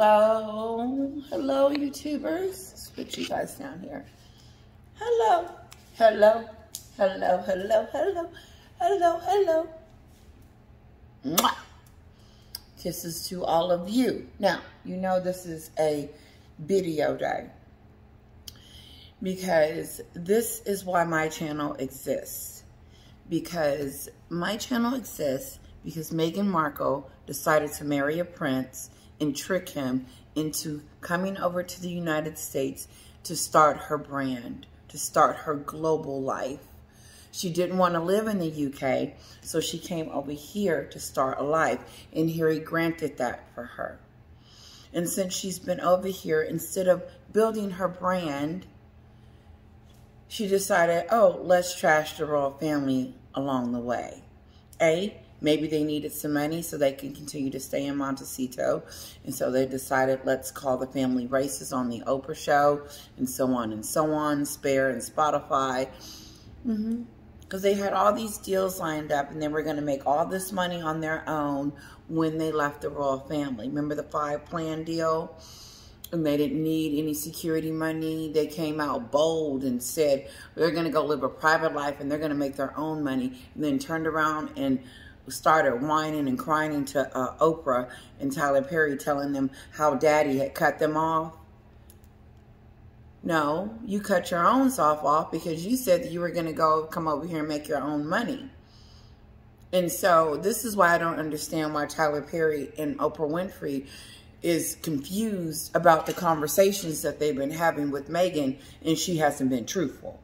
Oh, hello, YouTubers. Let's put you guys down here. Hello, hello, hello, hello, hello, hello, hello. Mwah. Kisses to all of you. Now, you know this is a video day because this is why my channel exists. Because my channel exists because Meghan Markle decided to marry a prince and trick him into coming over to the United States to start her brand, to start her global life. She didn't want to live in the UK, so she came over here to start a life, and Harry granted that for her. And since she's been over here, instead of building her brand, she decided, oh, let's trash the royal family along the way. Maybe they needed some money so they can continue to stay in Montecito. And so they decided, let's call the family racist on the Oprah show, and so on, Spare and Spotify. Because they had all these deals lined up, and they were going to make all this money on their own when they left the royal family. Remember the 5-plan deal? And they didn't need any security money. They came out bold and said they're going to go live a private life and they're going to make their own money. And then turned around and started whining and crying to Oprah and Tyler Perry, telling them how daddy had cut them off. No, you cut your own self off because you said that you were going to come over here and make your own money. And so this is why I don't understand why Tyler Perry and Oprah Winfrey is confused about the conversations that they've been having with Meghan, and she hasn't been truthful.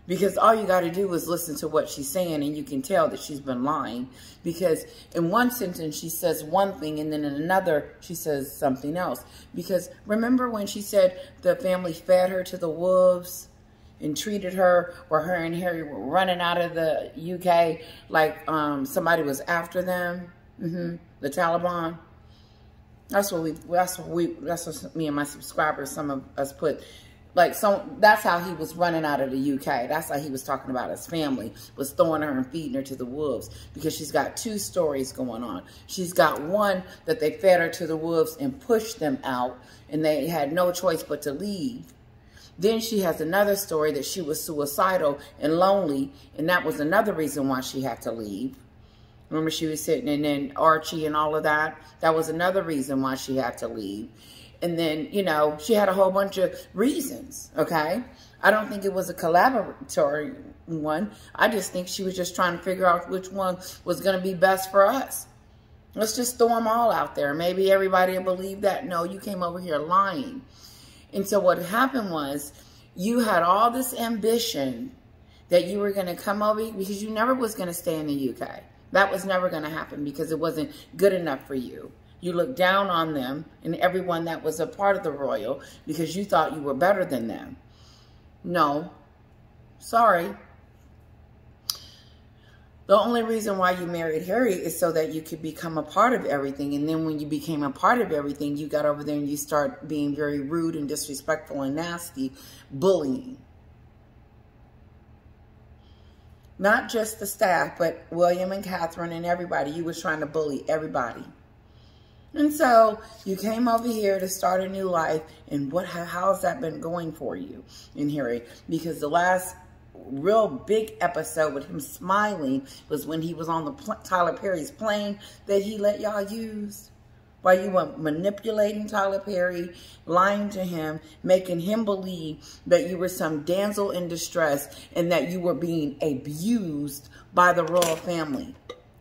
Because all you got to do is listen to what she's saying, and you can tell that she's been lying. Because in one sentence, she says one thing, and then in another, she says something else. Because remember when she said the family fed her to the wolves and treated her, where her and Harry were running out of the UK like somebody was after them? The Taliban. That's what me and my subscribers, some of us put. That's how he was running out of the UK. That's how he was talking about his family, was throwing her and feeding her to the wolves, because she's got two stories going on. She's got one that they fed her to the wolves and pushed them out, and they had no choice but to leave. Then she has another story that she was suicidal and lonely, and that was another reason why she had to leave. Remember, she was sitting, and then Archie and all of that. That was another reason why she had to leave. And then, you know, she had a whole bunch of reasons, okay? I don't think it was a collaboratory one. I just think she was just trying to figure out which one was going to be best for us. Let's just throw them all out there. Maybe everybody will believe that. No, you came over here lying. And so what happened was, you had all this ambition that you were going to come over, because you never was going to stay in the UK. That was never going to happen because it wasn't good enough for you. You looked down on them and everyone that was a part of the royal because you thought you were better than them. No. Sorry. The only reason why you married Harry is so that you could become a part of everything. And then when you became a part of everything, you got over there and you start being very rude and disrespectful and nasty, bullying. Not just the staff, but William and Catherine and everybody. You was trying to bully everybody. And so you came over here to start a new life. And how's that been going for you and Harry? Because the last real big episode with him smiling was when he was on the Tyler Perry's plane that he let y'all use. While you were manipulating Tyler Perry, lying to him, making him believe that you were some damsel in distress and that you were being abused by the royal family.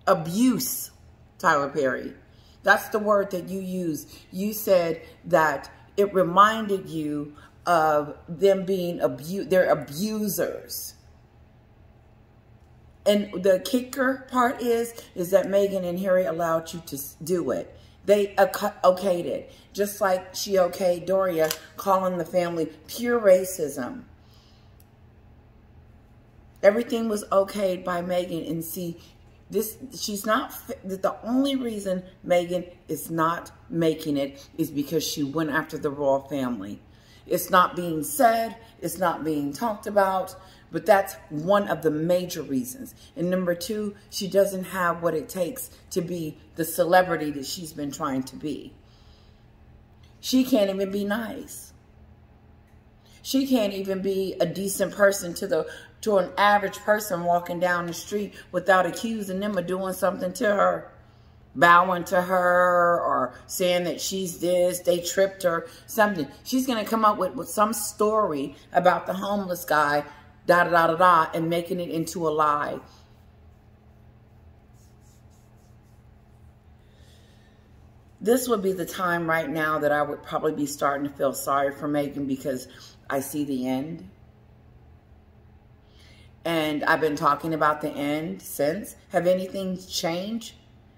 Abuse, Tyler Perry. That's the word that you used. You said that it reminded you of them being they're abusers. And the kicker part is that Meghan and Harry allowed you to do it. They okayed it. Just like she okayed Doria calling the family pure racism. Everything was okayed by Meghan. And see, she's not, the only reason Meghan is not making it is because she went after the royal family. It's not being said. It's not being talked about. But that's one of the major reasons. And number two, she doesn't have what it takes to be the celebrity that she's been trying to be. She can't even be nice. She can't even be a decent person to an average person walking down the street without accusing them of doing something to her. Bowing to her or saying that she's this, they tripped her, something. She's going to come up with some story about the homeless guy, da-da-da-da-da, and making it into a lie. This would be the time right now that I would probably be starting to feel sorry for Meghan, because I see the end. And I've been talking about the end since. Have anything changed?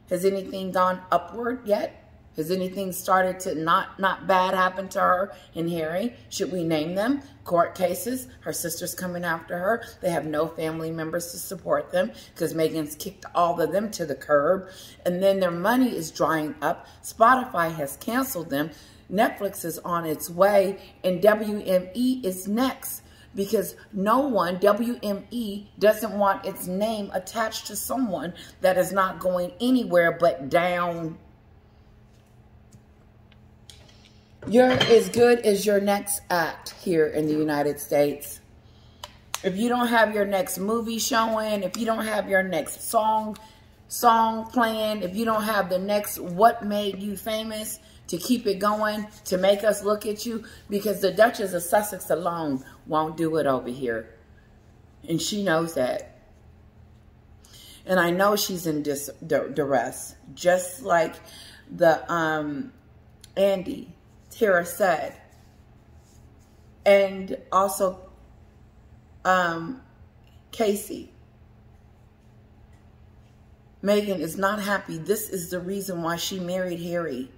Has anything gone upward yet? Has anything started to not bad happen to her and Harry? Should we name them? Court cases. Her sister's coming after her. They have no family members to support them because Meghan's kicked all of them to the curb. And then their money is drying up. Spotify has canceled them. Netflix is on its way. And WME is next. Because no one, WME, doesn't want its name attached to someone that is not going anywhere but down. You're as good as your next act here in the United States. If you don't have your next movie showing, if you don't have your next song playing, if you don't have the next what made you famous, to keep it going, to make us look at you, because the Duchess of Sussex alone won't do it over here. And she knows that. And I know she's in duress, just like the Andy, Tara said. And also Casey. Meghan is not happy. This is the reason why she married Harry.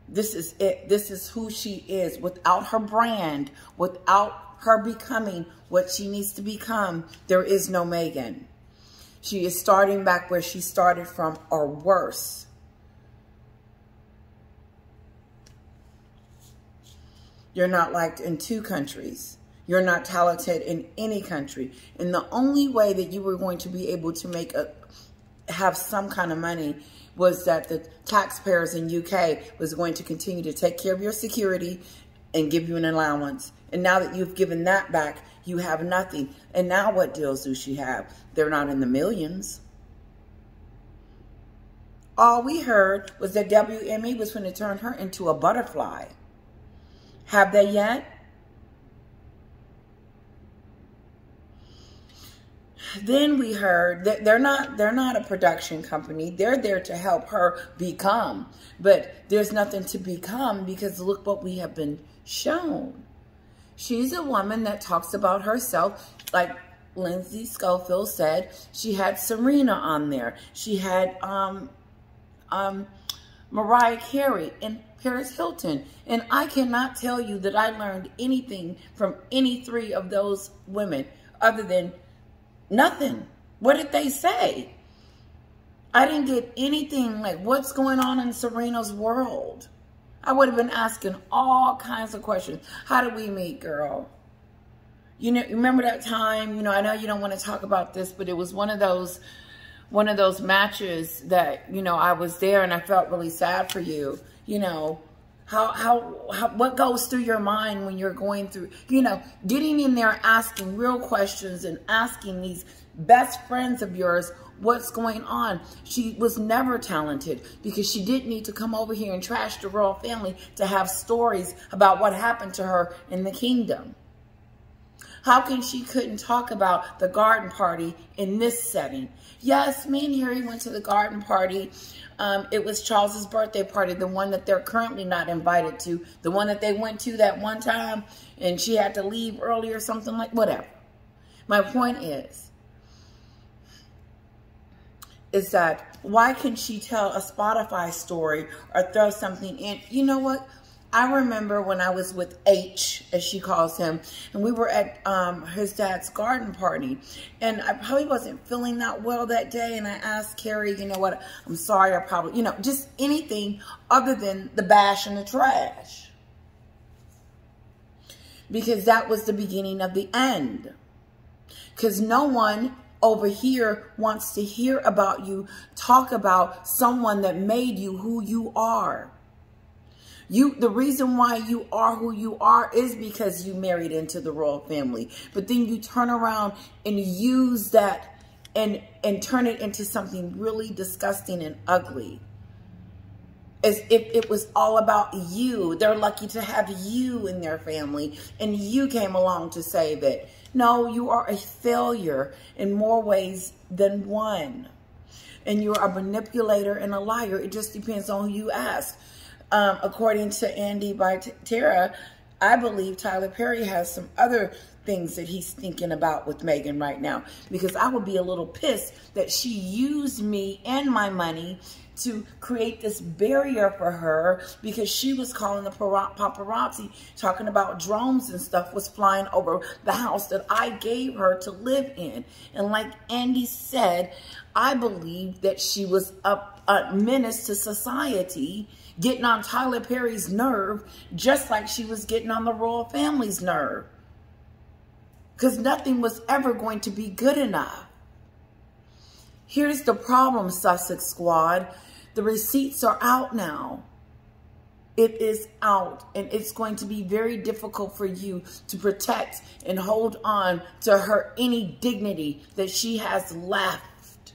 This is it. This is who she is. Without her brand, without her becoming what she needs to become, there is no Meghan. She is starting back where she started from, or worse. You're not liked in 2 countries. You're not talented in any country. And the only way that you were going to be able to have some kind of money was that the taxpayers in UK was going to continue to take care of your security and give you an allowance. And now that you've given that back, you have nothing. And now what deals do she have? They're not in the millions. All we heard was that WME was going to turn her into a butterfly. Have they yet? Then we heard that they're not a production company. They're there to help her become. But there's nothing to become, because look what we have been shown. She's a woman that talks about herself, like Lindsay Schofield said. She had Serena on there. She had Mariah Carey and Paris Hilton. And I cannot tell you that I learned anything from any 3 of those women other than nothing. What did they say? I didn't get anything like what's going on in Serena's world. I would have been asking all kinds of questions. How did we meet, girl? You know, remember that time? You know, I know you don't want to talk about this, but it was one of those matches that, you know, I was there and I felt really sad for you. You know, what goes through your mind when you're going through, you know, getting in there, asking real questions and asking these best friends of yours what's going on. She was never talented because she didn't need to come over here and trash the royal family to have stories about what happened to her in the kingdom. How can she couldn't talk about the garden party in this setting? Yes, me and Harry went to the garden party. It was Charles's birthday party, the one that they're currently not invited to, the one that they went to that one time and she had to leave early or something, like whatever. My point is that why can she tell a Spotify story or throw something in? You know what? I remember when I was with H, as she calls him, and we were at his dad's garden party, and I probably wasn't feeling that well that day, and I asked Carrie, you know what, I'm sorry, I probably, you know, just anything other than the bash and the trash. Because that was the beginning of the end. Because no one over here wants to hear about you talk about someone that made you who you are. The reason why you are who you are is because you married into the royal family. But then you turn around and use that and turn it into something really disgusting and ugly. As if it was all about you. They're lucky to have you in their family. And you came along to say that, no, you are a failure in more ways than one. And you're a manipulator and a liar. It just depends on who you ask. According to Andy by Tara, I believe Tyler Perry has some other things that he's thinking about with Meghan right now. Because I would be a little pissed that she used me and my money to create this barrier for her, because she was calling the paparazzi, talking about drones and stuff was flying over the house that I gave her to live in. And like Andy said, I believe that she was a menace to society, getting on Tyler Perry's nerve, just like she was getting on the royal family's nerve. Because nothing was ever going to be good enough. Here's the problem, Sussex Squad. The receipts are out now. It is out, and it's going to be very difficult for you to protect and hold on to her any dignity that she has left.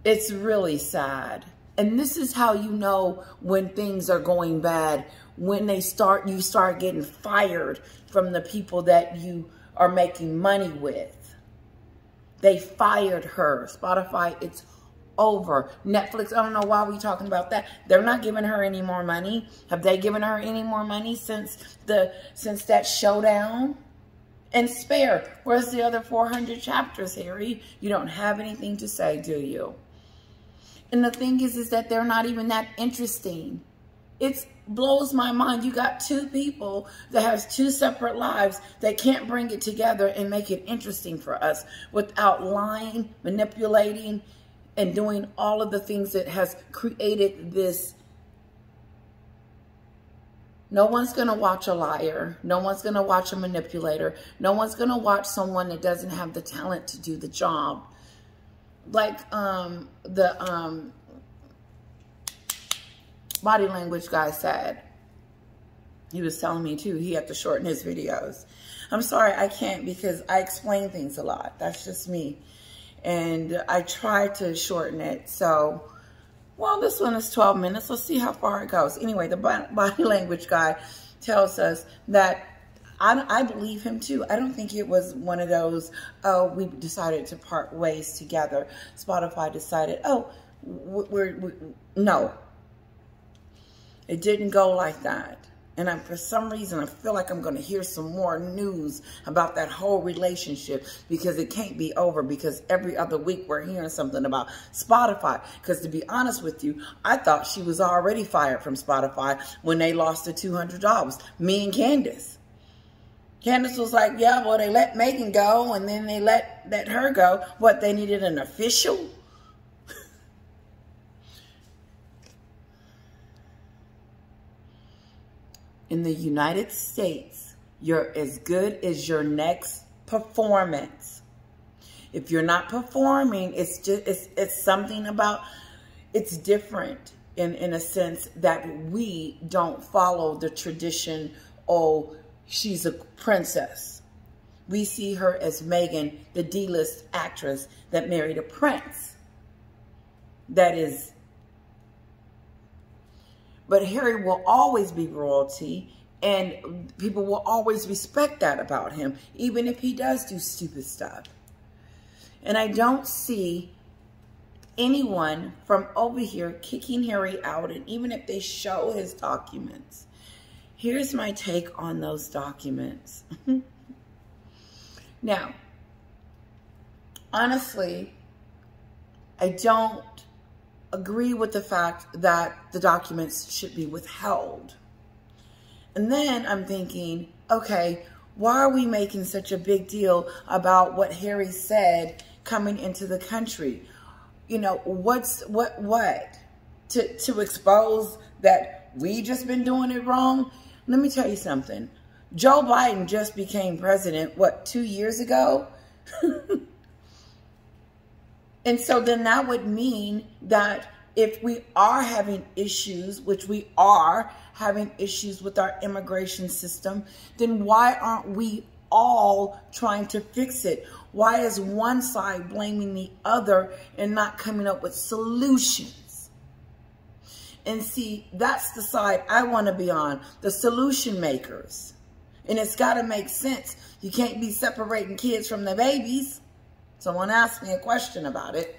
It's really sad. And this is how you know when things are going bad, when you start getting fired from the people that you are making money with. They fired her. Spotify, it's over. Netflix, I don't know why we're talking about that. They're not giving her any more money. Have they given her any more money since that showdown? And Spare, where's the other 400 chapters, Harry? You don't have anything to say, do you? And the thing is that they're not even that interesting. It blows my mind. You got two people that has two separate lives that can't bring it together and make it interesting for us without lying, manipulating, and doing all of the things that has created this. No one's going to watch a liar. No one's going to watch a manipulator. No one's going to watch someone that doesn't have the talent to do the job. Like the body language guy said. He was telling me too, he had to shorten his videos. I'm sorry, I can't, because I explain things a lot. That's just me. And I try to shorten it. So, well, this one is 12 minutes. Let's see how far it goes. Anyway, the body language guy tells us that, I believe him too. I don't think it was one of those, oh, we decided to part ways together. Spotify decided, oh, no. It didn't go like that. And for some reason, I feel like I'm going to hear some more news about that whole relationship, because it can't be over, because every other week we're hearing something about Spotify. Because to be honest with you, I thought she was already fired from Spotify when they lost the $200. Me and Candace. Candace was like, yeah, well, they let Meghan go, and then they let her go. What, they needed an official? In the United States, you're as good as your next performance. If you're not performing, it's something about, it's different in a sense that we don't follow the tradition, oh, she's a princess. We see her as Meghan, the D-list actress that married a prince. That is. But Harry will always be royalty, and people will always respect that about him, even if he does do stupid stuff. And I don't see anyone from over here kicking Harry out, and even if they show his documents. Here's my take on those documents. Now, honestly, I don't agree with the fact that the documents should be withheld. And then I'm thinking, okay, why are we making such a big deal about what Harry said coming into the country? You know, what? To expose that we just been doing it wrong? Let me tell you something. Joe Biden just became president, what, 2 years ago? And so then that would mean that if we are having issues, which we are having issues with our immigration system, then why aren't we all trying to fix it? Why is one side blaming the other and not coming up with solutions? And see, that's the side I want to be on, the solution makers. And it's got to make sense. You can't be separating kids from their babies. Someone asked me a question about it.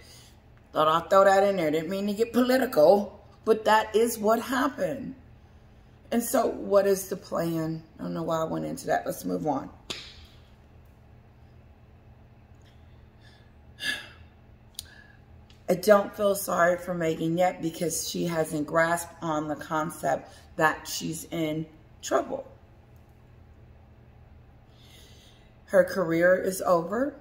Thought I'd throw that in there. Didn't mean to get political, but that is what happened. And so what is the plan? I don't know why I went into that. Let's move on. I don't feel sorry for Meghan yet because she hasn't grasped on the concept that she's in trouble. Her career is over.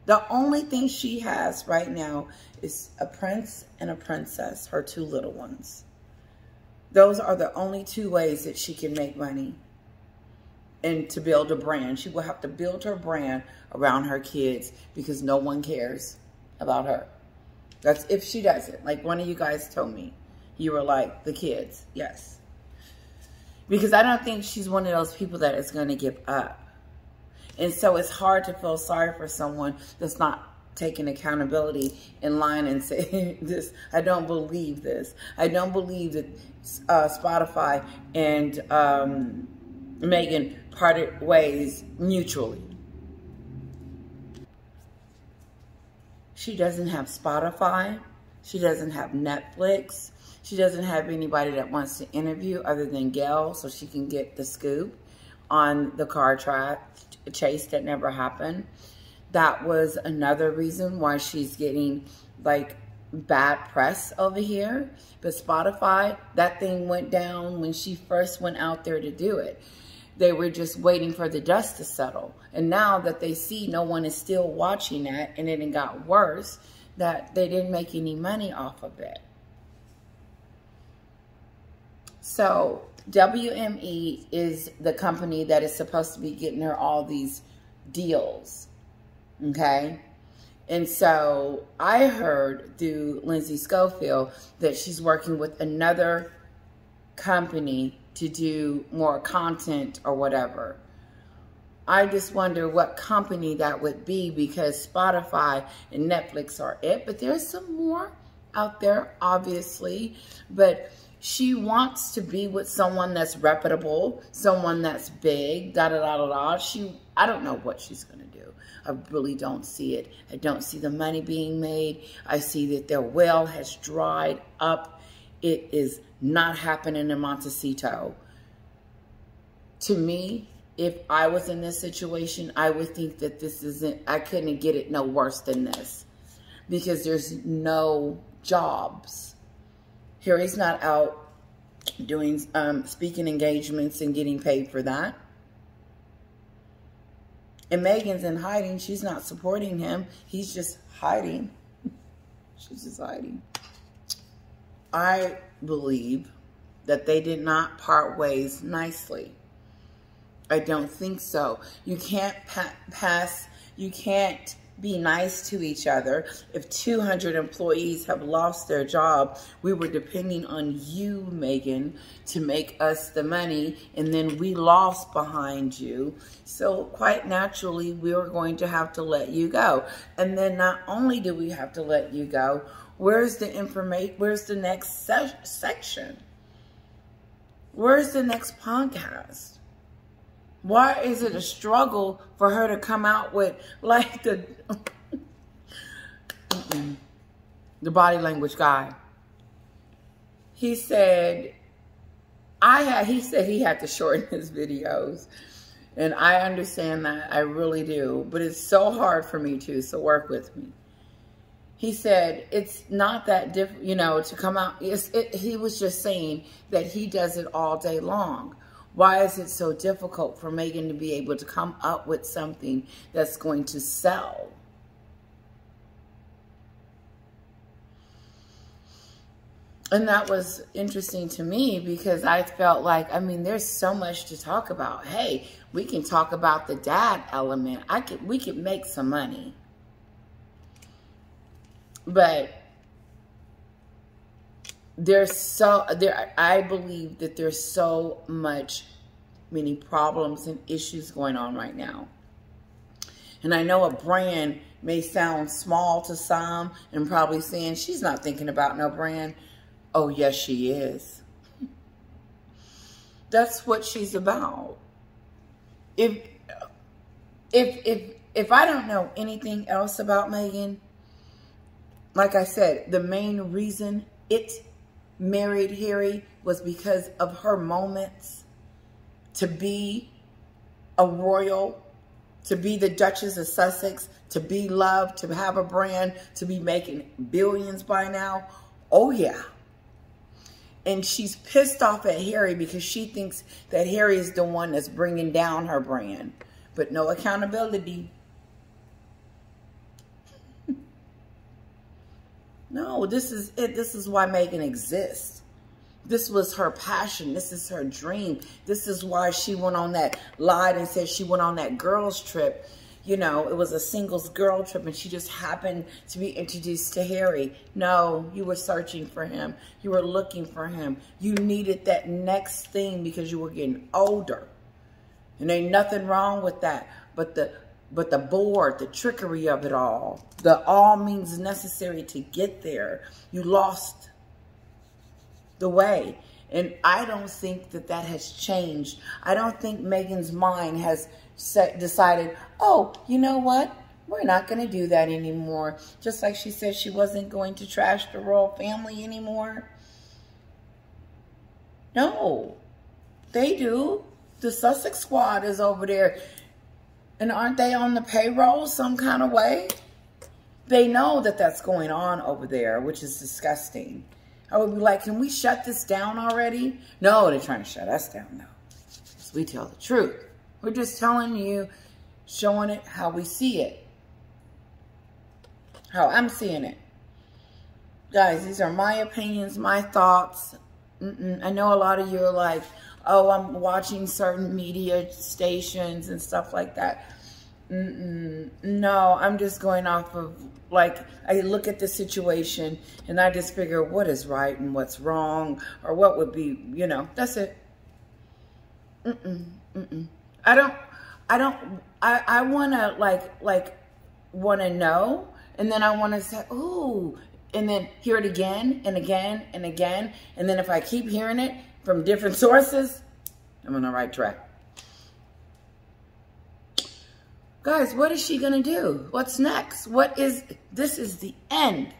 The only thing she has right now is a prince and a princess, her two little ones. Those are the only two ways that she can make money and to build a brand. She will have to build her brand around her kids because no one cares about her. That's if she does it. Like one of you guys told me. You were like, the kids. Yes. Because I don't think she's one of those people that is going to give up. And so it's hard to feel sorry for someone that's not taking accountability in line and saying this. I don't believe this. I don't believe that Spotify and Meghan parted ways mutually. She doesn't have Spotify. She doesn't have Netflix. She doesn't have anybody that wants to interview other than Gail so she can get the scoop on the car chase that never happened. That was another reason why she's getting like bad press over here. But Spotify, that thing went down when she first went out there to do it. They were just waiting for the dust to settle. And now that they see no one is still watching that and it got worse, that they didn't make any money off of it. So WME is the company that is supposed to be getting her all these deals. Okay? And so I heard through Lindsay Schofield that she's working with another company to do more content or whatever. I just wonder what company that would be because Spotify and Netflix are it. But there's some more out there, obviously. But she wants to be with someone that's reputable, someone that's big, da-da-da-da-da. I don't know what she's going to do. I really don't see it. I don't see the money being made. I see that their well has dried up. It is not happening in Montecito. To me, if I was in this situation, I would think that this isn't, I couldn't get it no worse than this. Because there's no jobs. Harry's not out doing speaking engagements and getting paid for that. And Meghan's in hiding. She's not supporting him. He's just hiding. She's just hiding. I believe that they did not part ways nicely. I don't think so. You can't you can't be nice to each other. If 200 employees have lost their job, we were depending on you, Meghan, to make us the money, and then we lost behind you. So quite naturally, we were going to have to let you go. And then not only do we have to let you go, where's the information? Where's the next section? Where's the next podcast? Why is it a struggle for her to come out with like the body language guy? He said he had to shorten his videos. And I understand that. I really do. But it's so hard for me too. So work with me. He said it's not that different, you know, to come out. He was just saying that he does it all day long. Why is it so difficult for Meghan to be able to come up with something that's going to sell? And that was interesting to me because I felt like, I mean, there's so much to talk about. Hey, we can talk about the dad element. We could make some money. But I believe that there's so many problems and issues going on right now. And I know a brand may sound small to some and probably saying, she's not thinking about no brand. Oh, yes, she is. That's what she's about. If I don't know anything else about Meghan, like I said, the main reason it married Harry was because of her moments to be a royal, to be the Duchess of Sussex, to be loved, to have a brand, to be making billions by now. Oh, yeah. And she's pissed off at Harry because she thinks that Harry is the one that's bringing down her brand. But no accountability. No, this is it. This is why Meghan exists. This was her passion. This is her dream. This is why she went on that, lied and said she went on that girls trip. You know, it was a singles girl trip and she just happened to be introduced to Harry. No, you were searching for him. You were looking for him. You needed that next thing because you were getting older. And ain't nothing wrong with that. But the board, the trickery of it all, the all means necessary to get there. You lost the way. And I don't think that that has changed. I don't think Meghan's mind has decided, oh, you know what? We're not going to do that anymore. Just like she said she wasn't going to trash the royal family anymore. No, they do. The Sussex squad is over there. And aren't they on the payroll some kind of way? They know that that's going on over there, which is disgusting. I would be like, can we shut this down already? No, they're trying to shut us down, though. Because we tell the truth. We're just telling you, showing it how we see it. How I'm seeing it. Guys, these are my opinions, my thoughts. I know a lot of you are like, oh, I'm watching certain media stations and stuff like that. No, I'm just going off of, like, I look at the situation and I just figure what is right and what's wrong or what would be, you know, that's it. I want to like want to know, and then I want to say, ooh, and then hear it again and again and again. And then if I keep hearing it from different sources, I'm on the right track. Guys, what is she going to do? What's next? This is the end.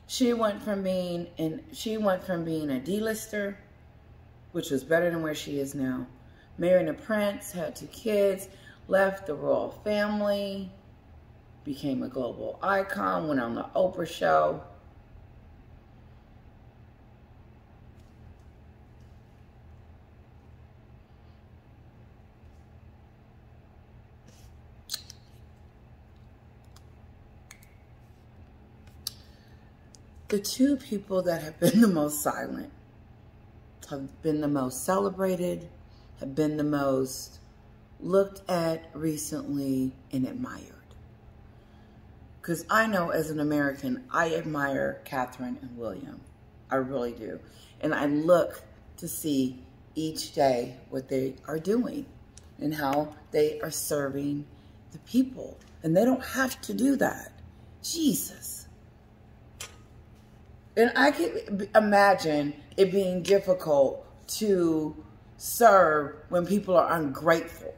She went from being a D-lister, which was better than where she is now. Married a prince, had 2 kids, left the royal family, became a global icon, went on the Oprah show. The 2 people that have been the most silent, have been the most celebrated, have been the most looked at recently and admired. Because I know as an American, I admire Catherine and William. I really do. And I look to see each day what they are doing and how they are serving the people. And they don't have to do that. Jesus. And I can imagine it being difficult to serve when people are ungrateful.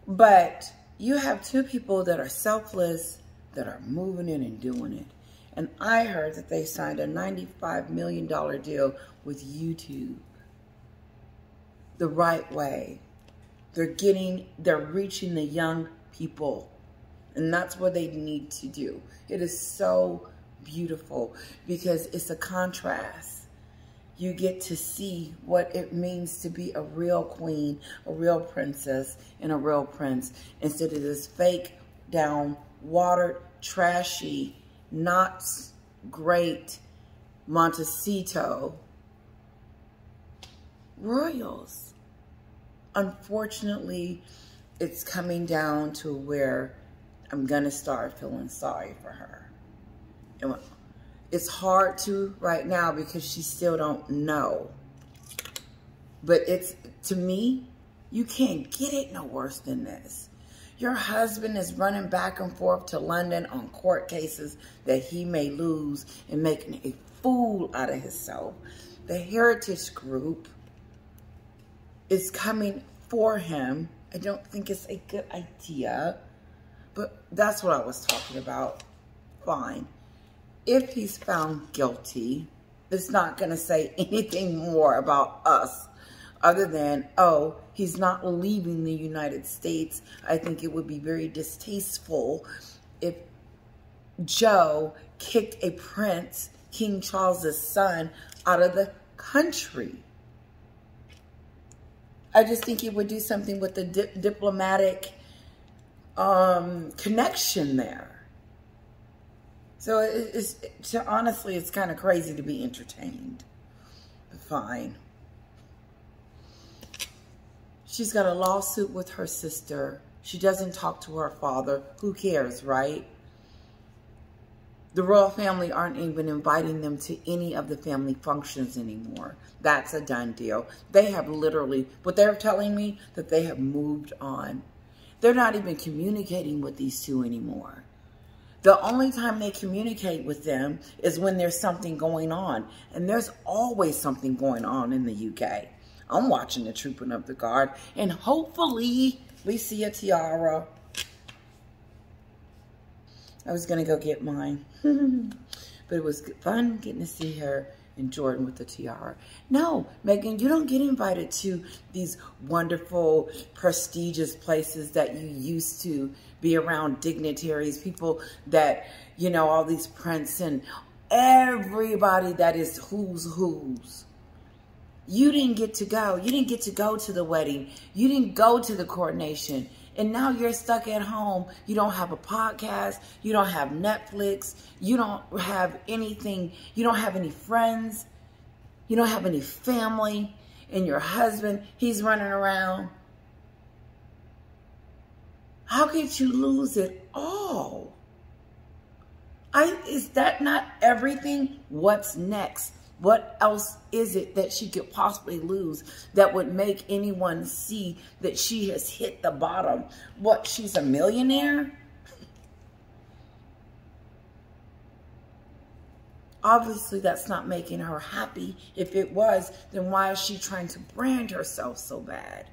But you have 2 people that are selfless, that are moving in and doing it. And I heard that they signed a $95 million deal with YouTube. The right way. They're reaching the young people. And that's what they need to do. It is so beautiful because it's a contrast. You get to see what it means to be a real queen, a real princess, and a real prince. Instead of this fake, down, watered, trashy, not great Montecito royals. unfortunately, it's coming down to where I'm going to start feeling sorry for her. And it's hard to right now because she still don't know. But it's, to me, you can't get it no worse than this. Your husband is running back and forth to London on court cases that he may lose and making a fool out of himself. The Heritage Group is coming for him. I don't think it's a good idea, but that's what I was talking about. Fine. If he's found guilty, it's not going to say anything more about us other than, oh, he's not leaving the United States. I think it would be very distasteful if Joe kicked a prince, King Charles's son, out of the country. I just think it would do something with the diplomatic connection there. So honestly, it's kind of crazy to be entertained. But fine. She's got a lawsuit with her sister. She doesn't talk to her father. Who cares, right? The royal family aren't even inviting them to any of the family functions anymore. That's a done deal. They have literally, what they're telling me, that they have moved on. They're not even communicating with these two anymore. The only time they communicate with them is when there's something going on. And there's always something going on in the UK. I'm watching the Trooping of the Guard. And hopefully we see a tiara. I was going to go get mine. But it was fun getting to see her and Jordan with the tiara. No, Meghan, you don't get invited to these wonderful, prestigious places that you used to be around dignitaries, people that, you know, all these princes and everybody that is who's. You didn't get to go. You didn't get to go to the wedding. You didn't go to the coronation. And now you're stuck at home. You don't have a podcast. You don't have Netflix. You don't have anything. You don't have any friends. You don't have any family. And your husband, he's running around. How could you lose it all? Is that not everything? What's next? What else is it that she could possibly lose that would make anyone see that she has hit the bottom? What, she's a millionaire? Obviously, that's not making her happy. If it was, then why is she trying to brand herself so bad?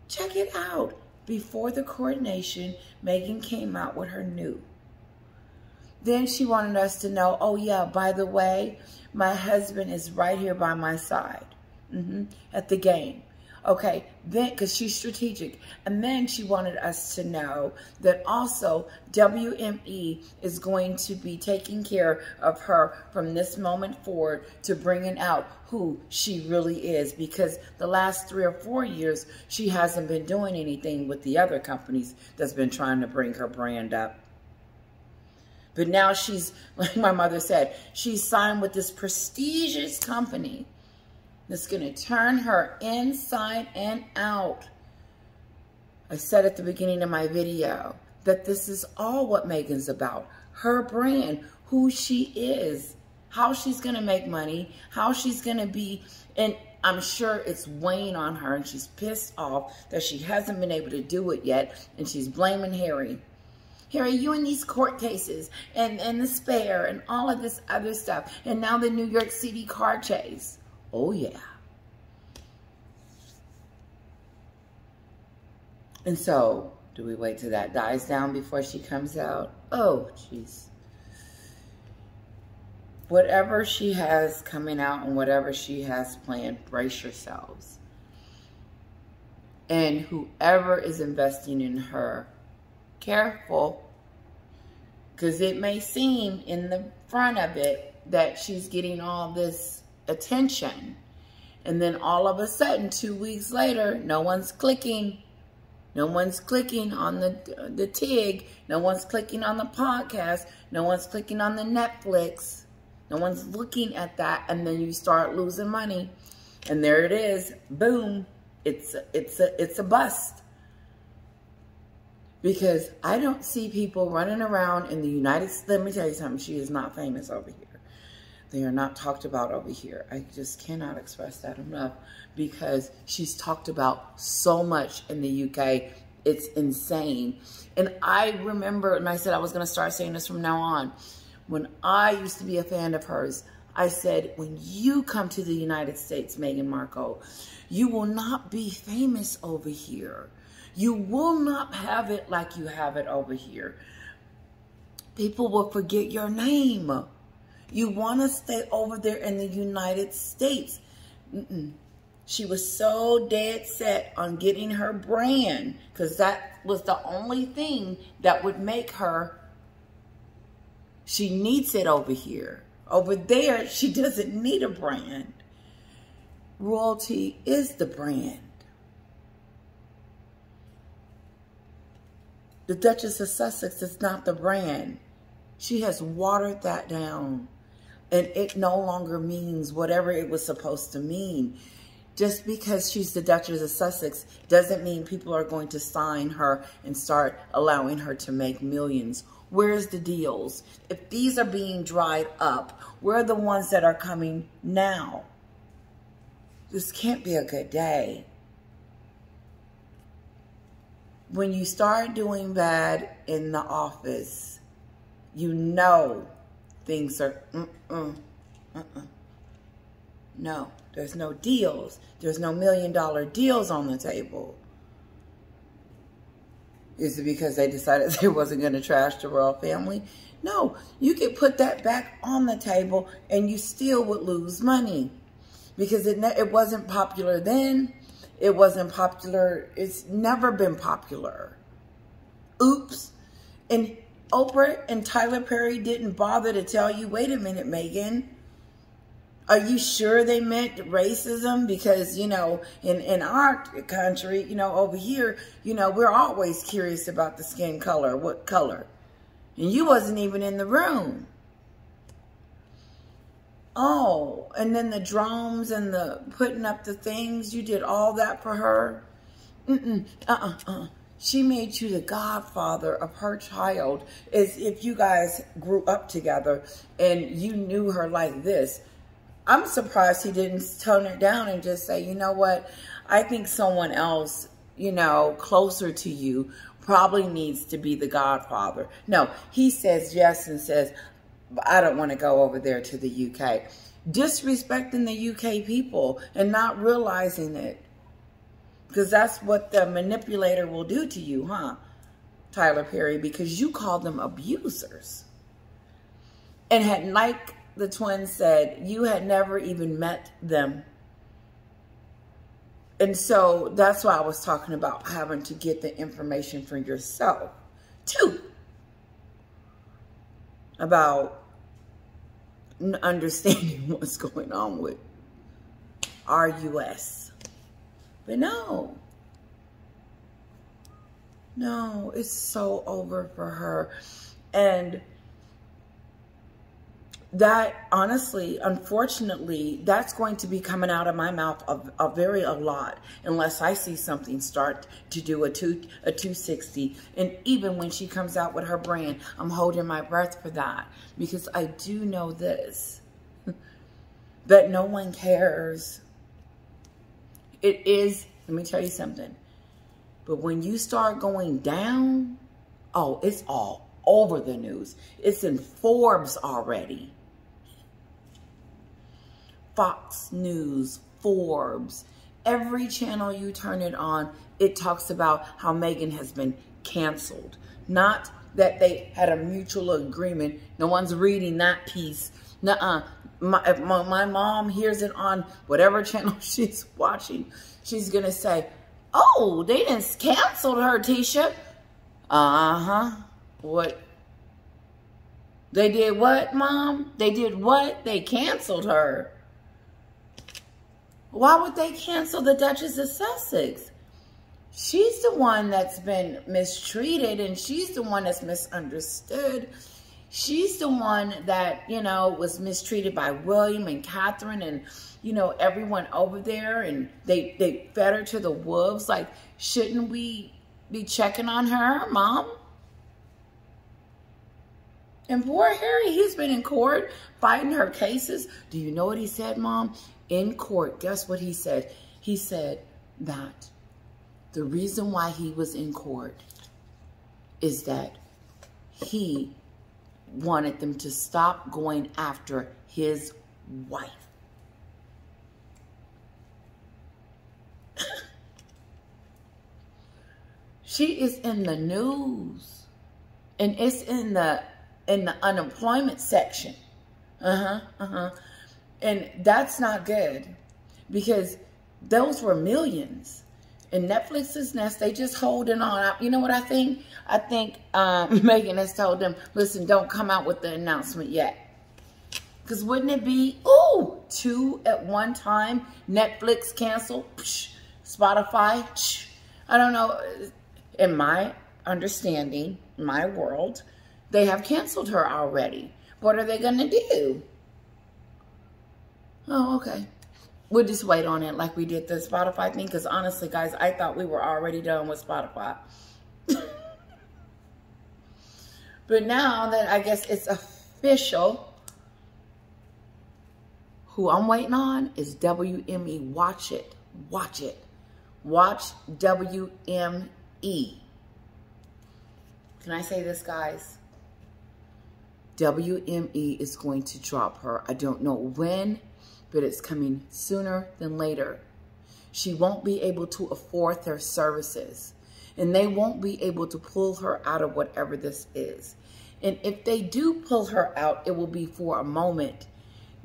Check it out. Before the coronation, Meghan came out with her nude. Then she wanted us to know, oh yeah, by the way, my husband is right here by my side at the game. Okay, then, because she's strategic. And then she wanted us to know that also WME is going to be taking care of her from this moment forward to bringing out who she really is. Because the last 3 or 4 years, she hasn't been doing anything with the other companies that's been trying to bring her brand up. But now she's, like my mother said, she's signed with this prestigious company that's going to turn her inside and out. I said at the beginning of my video that this is all what Meghan's about. Her brand, who she is, how she's going to make money, how she's going to be, and I'm sure it's weighing on her and she's pissed off that she hasn't been able to do it yet, and she's blaming Harry. Harry, you in these court cases and the spare and all of this other stuff. And now the New York City car chase. Oh, yeah. And so, do we wait till that dies down before she comes out? Oh, jeez. Whatever she has coming out and whatever she has planned, brace yourselves. And whoever is investing in her, careful, because it may seem in the front of it that she's getting all this attention, and then all of a sudden 2 weeks later no one's clicking on the TIG, no one's clicking on the podcast, no one's clicking on the Netflix, no one's looking at that, and then you start losing money, and there it is, boom, it's a bust. Because I don't see people running around in the United States. Let me tell you something. She is not famous over here. They are not talked about over here. I just cannot express that enough because she's talked about so much in the UK. It's insane. And I remember, and I said I was going to start saying this from now on, when I used to be a fan of hers, I said, when you come to the United States, Meghan Markle, you will not be famous over here. You will not have it like you have it over here. People will forget your name. You want to stay over there in the United States. She was so dead set on getting her brand because that was the only thing that would make her. She needs it over here. Over there, she doesn't need a brand. Royalty is the brand. The Duchess of Sussex is not the brand. She has watered that down. And it no longer means whatever it was supposed to mean. Just because she's the Duchess of Sussex doesn't mean people are going to sign her and start allowing her to make millions. Where's the deals? If these are being dried up, where are the ones that are coming now? This can't be a good day. When you start doing bad in the office, you know things are, No, there's no deals. There's no $1 million deals on the table. Is it because they decided they wasn't going to trash the royal family? No, you could put that back on the table and you still would lose money. Because it wasn't popular then. It wasn't popular. It's never been popular. Oops. And Oprah and Tyler Perry didn't bother to tell you, wait a minute, Meghan. Are you sure they meant racism? Because, you know, in our country, you know, over here, you know, we're always curious about the skin color. What color? And you wasn't even in the room. Oh, and then the drums and the putting up the things, you did all that for her? She made you the godfather of her child as if you guys grew up together and you knew her like this. I'm surprised he didn't tone it down and just say, you know what, I think someone else, you know, closer to you probably needs to be the godfather. No, he says yes and says, I don't want to go over there to the UK. Disrespecting the UK people and not realizing it. Because that's what the manipulator will do to you, huh, Tyler Perry? Because you call them abusers. And had, like the twins said, you had never even met them. And so that's why I was talking about having to get the information for yourself, too. About understanding what's going on with our U.S. But no, it's so over for her. And that, honestly, unfortunately, that's going to be coming out of my mouth a lot unless I see something start to do a 260. And even when she comes out with her brand, I'm holding my breath for that because I do know this, that no one cares. It is, let me tell you something, but when you start going down, oh, it's all over the news. It's in Forbes already. Fox News, Forbes, every channel you turn it on, it talks about how Meghan has been canceled. Not that they had a mutual agreement. No one's reading that piece. Nuh-uh. If my mom hears it on whatever channel she's watching, she's going to say, oh, they didn't cancel her, Tisha. Uh-huh. What? They did what, Mom? They did what? They canceled her. Why would they cancel the Duchess of Sussex? She's the one that's been mistreated and she's the one that's misunderstood. She's the one that, you know, was mistreated by William and Catherine and, you know, everyone over there. And they fed her to the wolves. Like, shouldn't we be checking on her, Mom? And poor Harry, he's been in court fighting her cases. Do you know what he said, Mom? In court, guess what he said? He said that the reason why he was in court is that he wanted them to stop going after his wife. She is in the news, and it's in the unemployment section. And that's not good, because those were millions. And Netflix's nest, they just holding on. You know what I think? I think Meghan has told them, listen, don't come out with the announcement yet. Because wouldn't it be, ooh, 2 at one time? Netflix cancel, Spotify, I don't know. In my understanding, my world, they have canceled her already. What are they going to do? Oh, okay. We'll just wait on it like we did the Spotify thing. Because honestly, guys, I thought we were already done with Spotify. But now that I guess it's official, who I'm waiting on is WME. Watch it. Watch it. Watch WME. Can I say this, guys? WME is going to drop her. I don't know when, but it's coming sooner than later. She won't be able to afford their services, and they won't be able to pull her out of whatever this is. And if they do pull her out, it will be for a moment,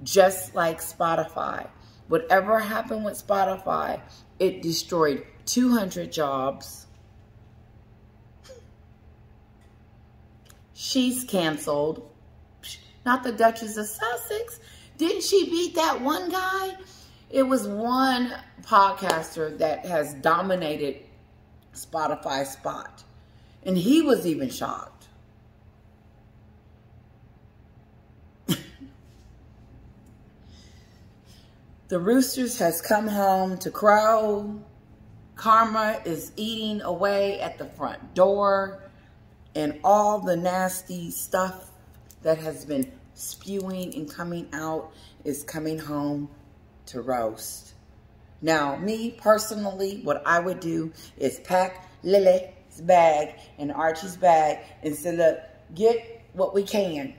just like Spotify. Whatever happened with Spotify, it destroyed 200 jobs. She's canceled. Not the Duchess of Sussex. Didn't she beat that one guy? It was one podcaster that has dominated Spotify spot. And he was even shocked. The roosters has come home to crow. Karma is eating away at the front door. And all the nasty stuff that has been spewing and coming out is coming home to roast. Now, me personally, what I would do is pack Lily's bag and Archie's bag and say, look, get what we can.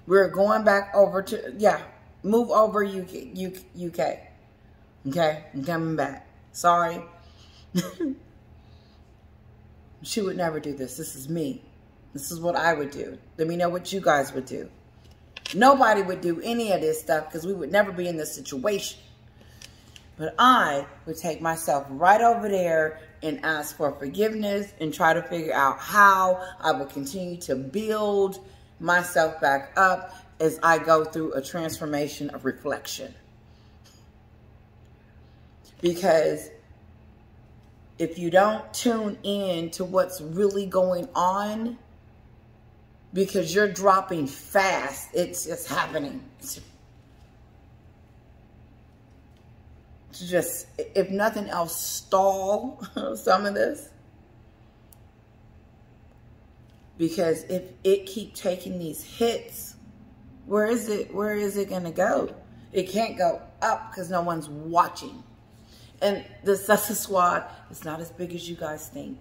We're going back over to, move over UK. Okay, I'm coming back. Sorry. She would never do this. This is me. This is what I would do. Let me know what you guys would do. Nobody would do any of this stuff because we would never be in this situation. But I would take myself right over there and ask for forgiveness and try to figure out how I would continue to build myself back up as I go through a transformation of reflection. Because if you don't tune in to what's really going on, because you're dropping fast, it's just happening. It's just, if nothing else, stall some of this. Because if it keeps taking these hits, where is it going to go? It can't go up because no one's watching. And the Sussex Squad is not as big as you guys think.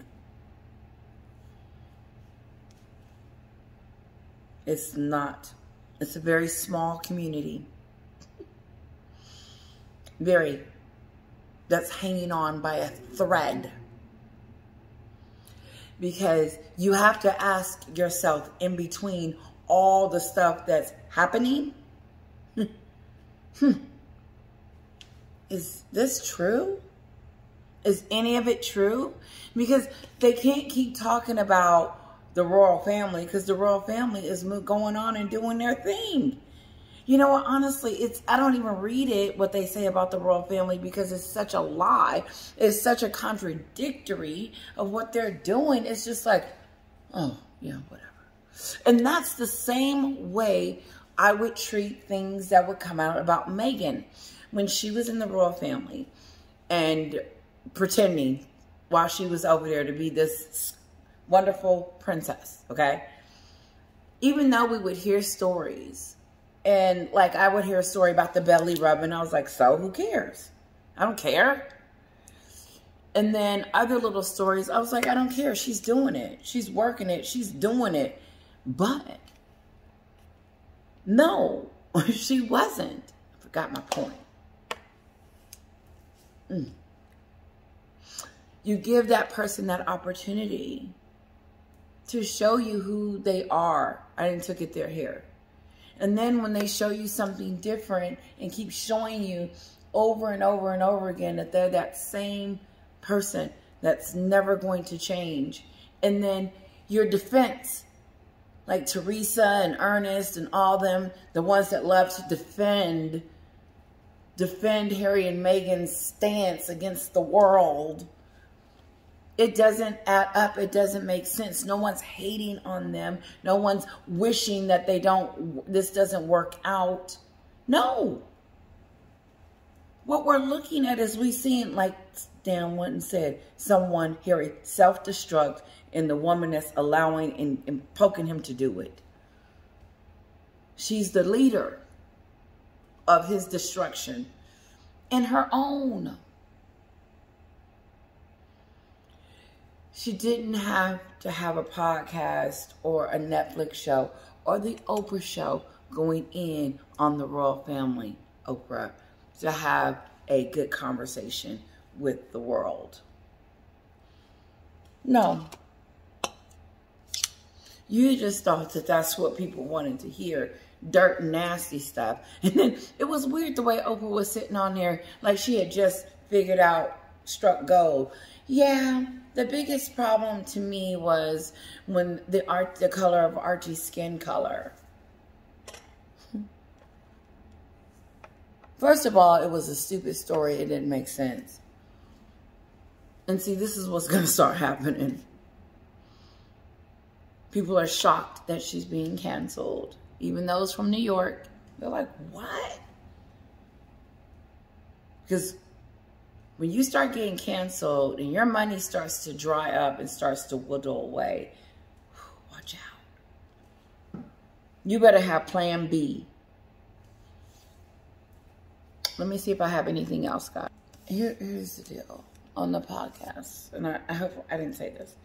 It's not. It's a very small community. Very. That's hanging on by a thread. Because you have to ask yourself in between all the stuff that's happening. Is this true? Is any of it true? Because they can't keep talking about the royal family because the royal family is going on and doing their thing. You know what? Honestly, I don't even read it, what they say about the royal family, because it's such a lie. It's such a contradictory of what they're doing. It's just like, oh, yeah, whatever. And that's the same way I would treat things that would come out about Meghan when she was in the royal family and pretending while she was over there to be this wonderful princess, okay? Even though we would hear stories, and like I would hear a story about the belly rub, and I was like, so who cares? I don't care. And then other little stories, I was like, I don't care. She's doing it. She's working it. She's doing it. But no, she wasn't. I forgot my point. You give that person that opportunity to show you who they are. I didn't took it there here. And then when they show you something different and keep showing you over and over and over again that they're that same person that's never going to change. And then your defense, like Teresa and Ernest and all them, the ones that love to defend Harry and Meghan's stance against the world, it doesn't add up. It doesn't make sense. No one's hating on them. No one's wishing that this doesn't work out. No. What we're looking at is we seeing, like Dan went and said, someone, Harry, self-destruct, and the woman that's allowing and poking him to do it. She's the leader of his destruction and her own. She didn't have to have a podcast or a Netflix show or the Oprah show going in on the royal family, Oprah, to have a good conversation with the world. No. You just thought that that's what people wanted to hear. Dirt and nasty stuff. And then it was weird the way Oprah was sitting on there like she had just figured out, struck gold. Yeah, the biggest problem to me was when the color of Archie's skin color. First of all, it was a stupid story. It didn't make sense. And see, this is what's going to start happening. People are shocked that she's being canceled. Even those from New York, they're like, what? Because when you start getting canceled and your money starts to dry up and starts to wither away, watch out. You better have plan B. Let me see if I have anything else, guys. Here's the deal on the podcast. And I hope I didn't say this.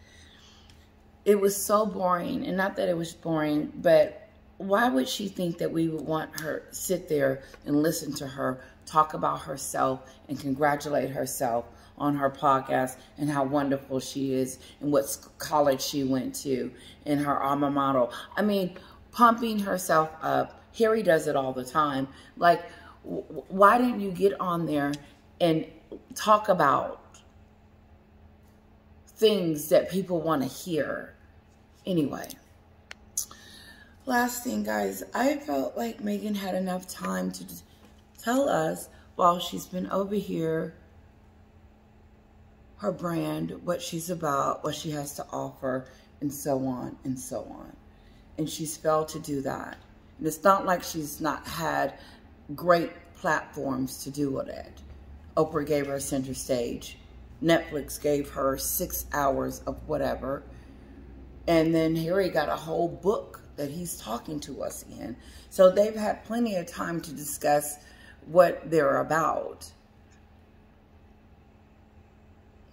It was so boring. And not that it was boring, but why would she think that we would want her sit there and listen to her talk about herself and congratulate herself on her podcast and how wonderful she is and what college she went to and her alma mater? I mean, pumping herself up. Harry does it all the time. Like, why didn't you get on there and talk about things that people want to hear? Anyway, last thing, guys, I felt like Meghan had enough time to tell us while she's been over here, her brand, what she's about, what she has to offer, and so on and so on. And she's failed to do that. And it's not like she's not had great platforms to do it. Oprah gave her center stage. Netflix gave her 6 hours of whatever. And then Harry got a whole book that he's talking to us in. So they've had plenty of time to discuss what they're about.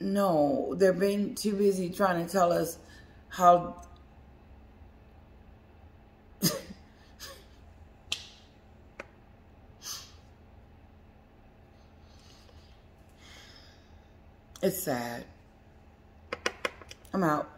No, they're being too busy trying to tell us how it's sad. I'm out.